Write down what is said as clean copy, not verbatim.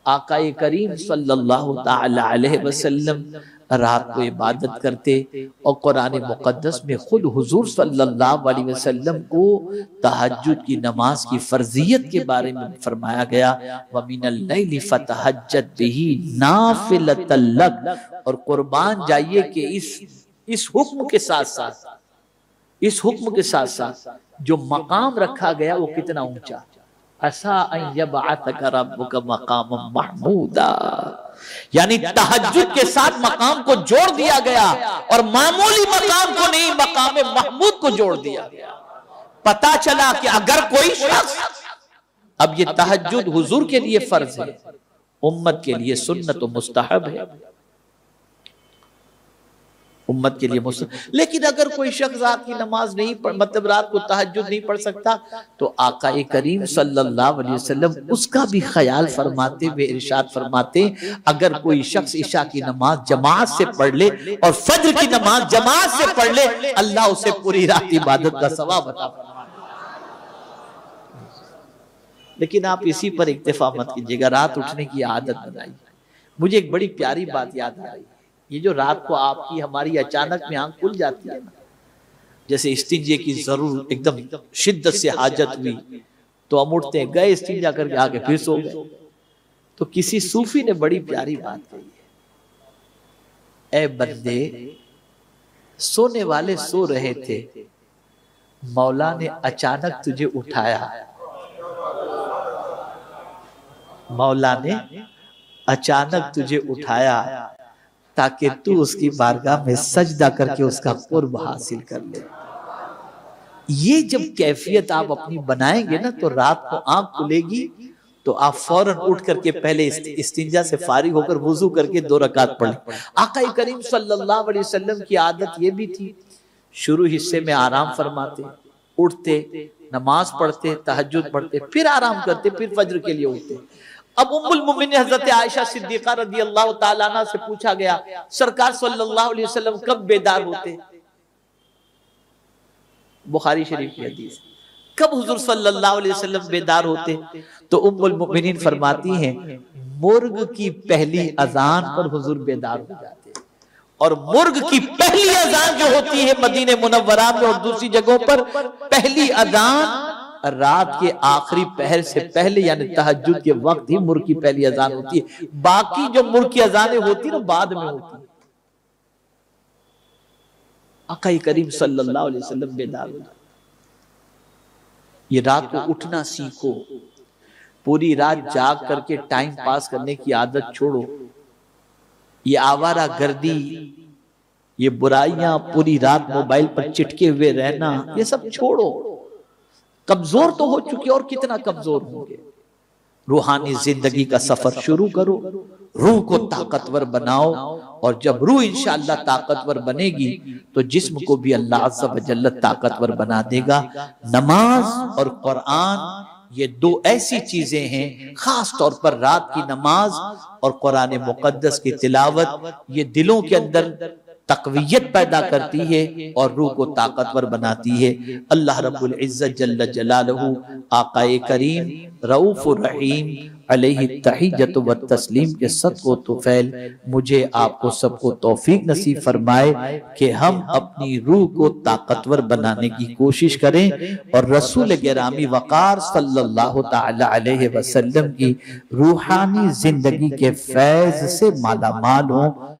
आकाए करीम सल्लल्लाहु ताला अलैहि वसल्लम रात को इबादत करते और कुरान मुकद्दस में खुद हुजूर सल्लल्लाहु अलैहि वसल्लम को तहज्जुद की नमाज की फर्जियत के बारे में फरमाया गया, व मिनल लैली फतहज्जद बिही नाफिलतल लक। और कुर्बान जाइए कि इस हुक्म के साथ साथ जो मकाम रखा गया वो कितना ऊंचा, असा यबअतका रब्बुका मकामम महमूदा, यानी तहज्जुद के साथ मकाम को जोड़ दिया गया और मामूली मकाम को नहीं, मकाम महमूद को जोड़ दिया गया। पता चला कि अगर कोई शख्स, अब ये तहज्जुद हुजूर के लिए फर्ज है, उम्मत के लिए सुन्नत व मुस्तहब है, उम्मत के लिए मुस्तहब। लेकिन अगर कोई शख्स रात की नमाज नहीं मतलब रात को तहज्जुद नहीं पढ़ सकता, तो आकाए करीम सल्लल्लाहु अलैहि वसल्लम उसका भी ख्याल फरमाते हुए इरशाद फरमाते, अगर कोई शख्स इशा की नमाज जमात से पढ़ ले और फज्र की नमाज जमात से पढ़ ले, अल्लाह उसे पूरी रात इबादत का सवाब अता फरमाएगा। लेकिन आप इसी पर इक्तिफा मत कीजिएगा, रात उठने की आदत बनाइए। मुझे एक बड़ी प्यारी बात याद आ रही, ये जो रात को आपकी हमारी अचानक में आंख खुल जाती है ना, जैसे इस्तिंजे की जरूर एकदम शिद्दत से हाजत हुई तो हम उठते हैं, गए इस्तिंजा करके आके फिर सो गए। तो किसी सूफी ने बड़ी प्यारी बात कही है, ए बंदे सोने वाले सो रहे थे, मौला ने अचानक तुझे उठाया, मौला ने अचानक तुझे उठाया ताकि तू उसकी बारगाह में सजदा करके उसका कुर्ब हासिल कर ले। ये जब कैफियत आप अपनी बनाएंगे ना, तो रात को आंख खुलेगी तो आप फौरन उठ करके पहले इस्तिंजा से फारिग होकर वुजू करके 2 रकात पढ़ें। आका करीम सल्लल्लाहु अलैहि वसल्लम की आदत ये भी थी, शुरू हिस्से में आराम फरमाते, उठते, नमाज पढ़ते, तहज्जुद पढ़ते, फिर आराम करते, फिर फज्र के लिए उठते। अब उम्मुल मोमिनीन हजरत आयशा सिद्दीका रदियल्लाहु ताला अन्हा से पूछा गया, सरकार सल्लल्लाहु अलैहि वसल्लम कब बेदार होते? बुखारी शरीफ की हदीस, कब हुजूर सल्लल्लाहु अलैहि वसल्लम बेदार होते? तो उम्मुल मोमिनीन फरमाती हैं, मुर्ग की पहली अजान पर हुजूर बेदार हो जाते। और मुर्ग की पहली अजान जो होती है मदीने मुनव्वरा में और दूसरी जगहों पर, पहली अजान रात के आखिरी पहर से पहले यानी तहज्जुद के वक्त ही मुर्ग की पहली अजान होती है। बाकी जो मुर्ग की अजानें होती ना बाद में होती। आका करीम सल्लल्लाहु अलैहि वसल्लम बेदार हो। ये रात को उठना सीखो, पूरी रात जाग करके टाइम पास करने की आदत छोड़ो। ये आवारा गर्दी, ये बुराइयां, पूरी रात मोबाइल पर चिटके हुए रहना, ये सब छोड़ो। कमजोर तो हो चुके और कितना कमजोर होंगे। रूहानी जिंदगी का सफर शुरू करो, रूह को ताकतवर बनाओ, और जब रूह इंशाअल्लाह ताकतवर बनेगी तो जिस्म को भी अल्लाह अज़्ज़ा व जल्ल ताकतवर बना देगा। नमाज और कुरान ये 2 ऐसी चीजें हैं, खास तौर पर रात की नमाज और कुरान मुकद्दस की तिलावत, ये दिलों के अंदर तकवीयत पैदा करती है और रूह को ताकतवर बनाती है। अल्लाह रब्बुल इज्जत जल्ल जलालहू आकाए करीम रऊफुर रहीम अलैहि तहिय्यतु व तस्लीम के सदक़ो तुफ़ैल मुझे आपको सबको तौफीक नसीब फरमाए कि हम अपनी रूह को ताकतवर बनाने की कोशिश करें और रसूल गिरामी वक़ार सल्लल्लाहु ताला अलैहि वसल्लम की रूहानी जिंदगी के फैज़ से मालामाल हों।